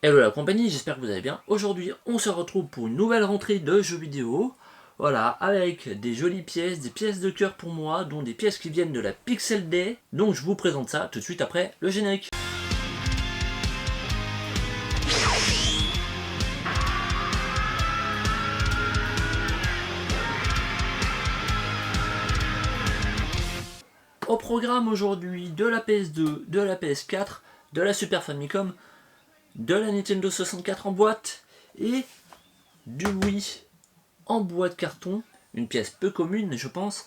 Hello la compagnie, j'espère que vous allez bien. Aujourd'hui, on se retrouve pour une nouvelle rentrée de jeux vidéo. Voilà, avec des jolies pièces, des pièces de cœur pour moi, dont des pièces qui viennent de la Pixel Day. Donc je vous présente ça tout de suite après le générique. Au programme aujourd'hui de la PS2, de la PS4, de la Super Famicom, de la Nintendo 64 en boîte et du Wii en boîte carton. Une pièce peu commune, je pense.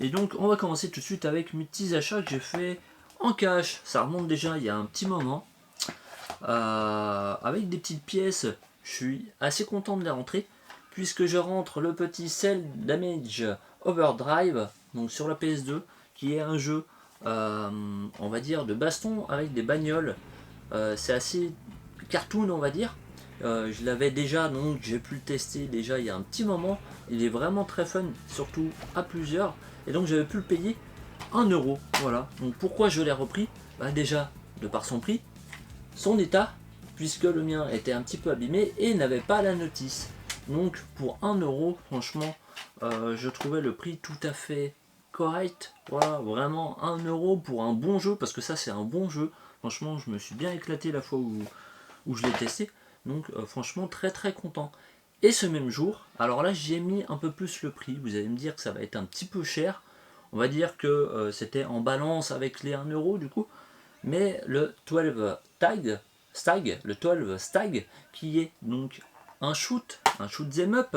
Et donc on va commencer tout de suite avec mes petits achats que j'ai fait en cash. Ça remonte déjà il y a un petit moment. Avec des petites pièces, je suis assez content de les rentrer. Puisque je rentre le petit Cell Damage Overdrive, donc sur la PS2, qui est un jeu, on va dire, de baston avec des bagnoles. C'est assez cartoon, on va dire. Je l'avais déjà, donc j'ai pu le tester déjà il y a un petit moment. Il est vraiment très fun, surtout à plusieurs. Et donc j'avais pu le payer 1€. Voilà. Donc pourquoi je l'ai repris? Déjà, de par son prix, son état, puisque le mien était un petit peu abîmé et n'avait pas la notice. Donc pour 1€, franchement, je trouvais le prix tout à fait correct. Voilà, vraiment 1€ pour un bon jeu, parce que ça c'est un bon jeu. Franchement, je me suis bien éclaté la fois où je l'ai testé. Donc franchement, très très content. Et ce même jour, alors là j'ai mis un peu plus le prix. Vous allez me dire que ça va être un petit peu cher. On va dire que c'était en balance avec les 1€ du coup. Mais le 12 Stag, le 12 Stag, qui est donc un shoot 'em up,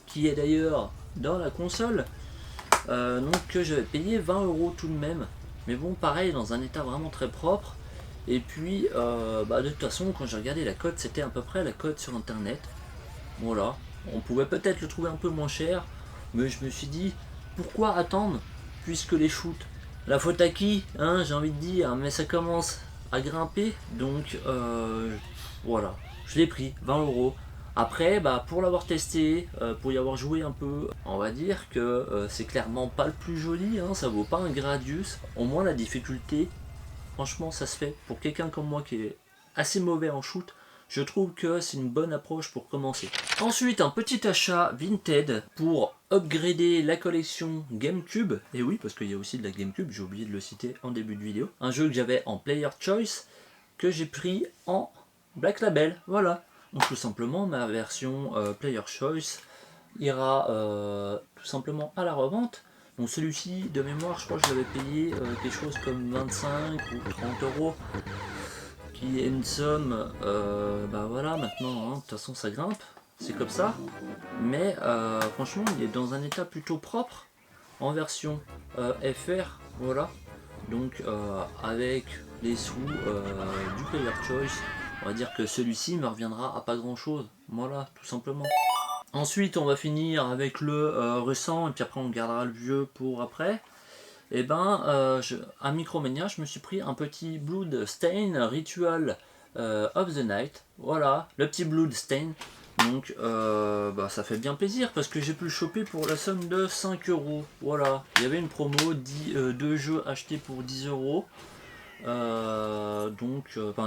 qui est d'ailleurs dans la console, donc que j'avais payé 20€ tout de même. Mais bon, pareil, dans un état vraiment très propre. Et puis, de toute façon, quand j'ai regardé la cote, c'était à peu près la cote sur internet. Voilà, on pouvait peut-être le trouver un peu moins cher, mais je me suis dit, pourquoi attendre, puisque les shoots, la faute à qui, hein, j'ai envie de dire, mais ça commence à grimper, donc voilà, je l'ai pris, 20€. Après, pour l'avoir testé, pour y avoir joué un peu, on va dire que c'est clairement pas le plus joli, hein, ça vaut pas un Gradius, au moins la difficulté, franchement ça se fait, pour quelqu'un comme moi qui est assez mauvais en shoot, je trouve que c'est une bonne approche pour commencer. Ensuite, un petit achat Vinted pour upgrader la collection GameCube. Et oui, parce qu'il y a aussi de la GameCube, j'ai oublié de le citer en début de vidéo. Un jeu que j'avais en Player Choice, que j'ai pris en Black Label. Voilà. Donc tout simplement, ma version Player Choice ira tout simplement à la revente. Donc celui-ci, de mémoire, je crois que je l'avais payé quelque chose comme 25 ou 30€, qui est une somme, voilà, maintenant, hein, de toute façon ça grimpe, c'est comme ça, mais franchement il est dans un état plutôt propre, en version FR, voilà, donc avec les sous du Player Choice, on va dire que celui-ci me reviendra à pas grand chose, voilà, tout simplement. Ensuite on va finir avec le récent, et puis après on gardera le vieux pour après. Et à Micromania, je me suis pris un petit Blood Stain Ritual of the Night. Voilà, le petit Blood Stain. Donc ça fait bien plaisir parce que j'ai pu le choper pour la somme de 5€. Voilà, il y avait une promo, 2 jeux achetés pour 10€.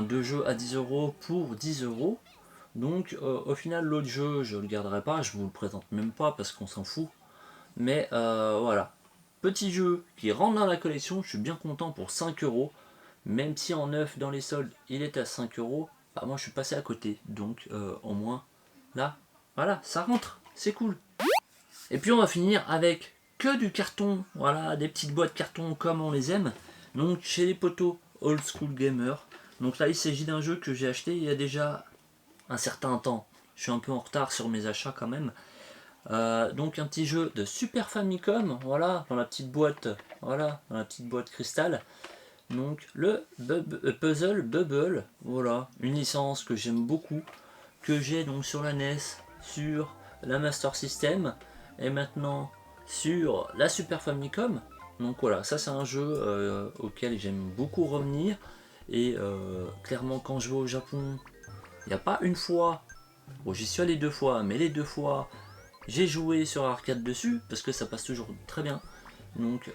Deux jeux à 10€ pour 10€. Donc au final l'autre jeu je le garderai pas, je vous le présente même pas parce qu'on s'en fout. Mais voilà, petit jeu qui rentre dans la collection, je suis bien content pour 5€. Même si en neuf dans les soldes il est à 5€, moi je suis passé à côté. Donc au moins là, voilà, ça rentre, c'est cool. Et puis on va finir avec que du carton, voilà, des petites boîtes carton comme on les aime. Donc chez les potos Old School Gamer. Donc là il s'agit d'un jeu que j'ai acheté il y a déjà un certain temps. Je suis un peu en retard sur mes achats quand même. Donc un petit jeu de Super Famicom, voilà, dans la petite boîte, voilà, dans la petite boîte cristal. Donc le Puzzle Bubble, voilà, une licence que j'aime beaucoup, que j'ai donc sur la NES, sur la Master System, et maintenant sur la Super Famicom. Donc voilà, ça c'est un jeu auquel j'aime beaucoup revenir, et clairement quand je vais au Japon, il n'y a pas une fois, bon j'y suis allé 2 fois, mais les 2 fois, j'ai joué sur arcade dessus parce que ça passe toujours très bien. Donc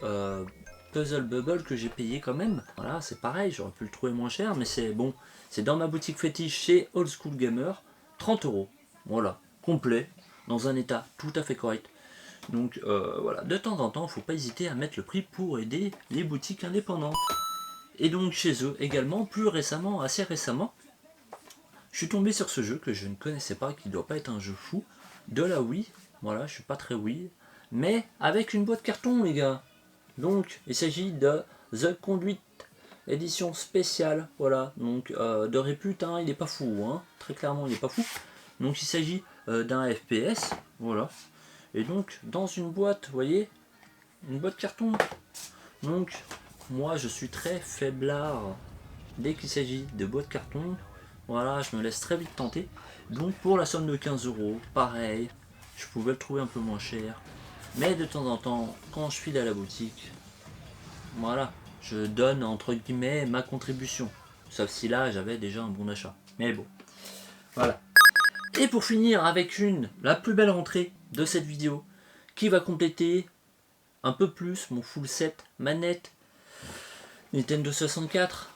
Puzzle Bubble que j'ai payé quand même. Voilà, c'est pareil, j'aurais pu le trouver moins cher, mais c'est bon. C'est dans ma boutique fétiche chez Old School Gamer, 30 €. Voilà, complet, dans un état tout à fait correct. Donc voilà, de temps en temps, il ne faut pas hésiter à mettre le prix pour aider les boutiques indépendantes. Et donc chez eux également, plus récemment, assez récemment, je suis tombé sur ce jeu que je ne connaissais pas, qui ne doit pas être un jeu fou, de la Wii. Voilà, je suis pas très Wii, mais avec une boîte carton, les gars. Donc il s'agit de The Conduit édition spéciale. Voilà, donc de répute, hein, il n'est pas fou, hein. Très clairement, il n'est pas fou. Donc il s'agit d'un FPS, voilà. Et donc dans une boîte, vous voyez, une boîte carton. Donc moi je suis très faiblard dès qu'il s'agit de boîtes carton. Voilà, je me laisse très vite tenter. Donc pour la somme de 15 €, pareil, je pouvais le trouver un peu moins cher. Mais de temps en temps, quand je file à la boutique, voilà, je donne entre guillemets ma contribution. Sauf si là j'avais déjà un bon d'achat. Mais bon, voilà. Et pour finir avec la plus belle rentrée de cette vidéo, qui va compléter un peu plus mon full set manette Nintendo 64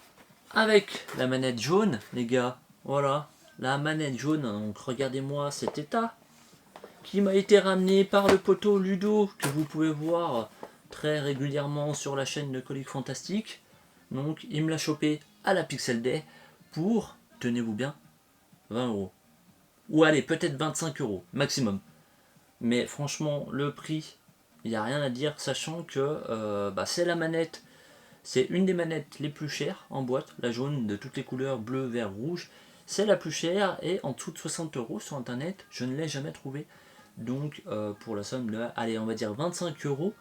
avec la manette jaune, les gars. Voilà, la manette jaune, donc regardez-moi cet état qui m'a été ramené par le poteau Ludo que vous pouvez voir très régulièrement sur la chaîne de Colique Fantastique. Donc il me l'a chopé à la Pixel Day pour, tenez-vous bien, 20 €. Ou allez, peut-être 25 € maximum. Mais franchement, le prix, il n'y a rien à dire, sachant que c'est la manette, c'est une des manettes les plus chères en boîte, la jaune de toutes les couleurs, bleu, vert, rouge. C'est la plus chère et en dessous de 60 € sur internet, je ne l'ai jamais trouvée. Donc pour la somme de, allez, on va dire 25 €,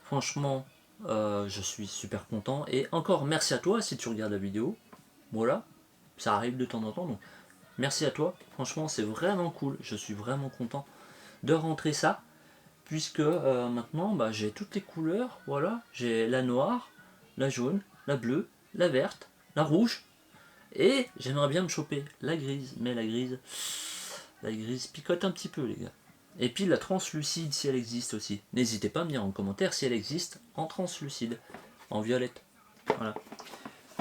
franchement, je suis super content. Et encore merci à toi si tu regardes la vidéo. Voilà, ça arrive de temps en temps, donc merci à toi. Franchement, c'est vraiment cool, je suis vraiment content de rentrer ça. Puisque maintenant, j'ai toutes les couleurs, voilà. J'ai la noire, la jaune, la bleue, la verte, la rouge. Et j'aimerais bien me choper la grise, mais la grise picote un petit peu, les gars. Et puis la translucide si elle existe aussi. N'hésitez pas à me dire en commentaire si elle existe en translucide, en violette. Voilà.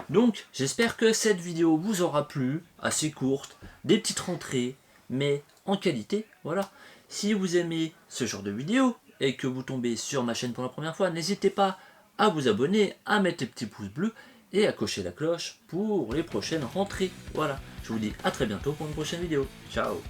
Donc j'espère que cette vidéo vous aura plu, assez courte, des petites rentrées, mais en qualité, voilà. Si vous aimez ce genre de vidéo et que vous tombez sur ma chaîne pour la première fois, n'hésitez pas à vous abonner, à mettre les petits pouces bleus et à cocher la cloche pour les prochaines rentrées. Voilà, je vous dis à très bientôt pour une prochaine vidéo. Ciao.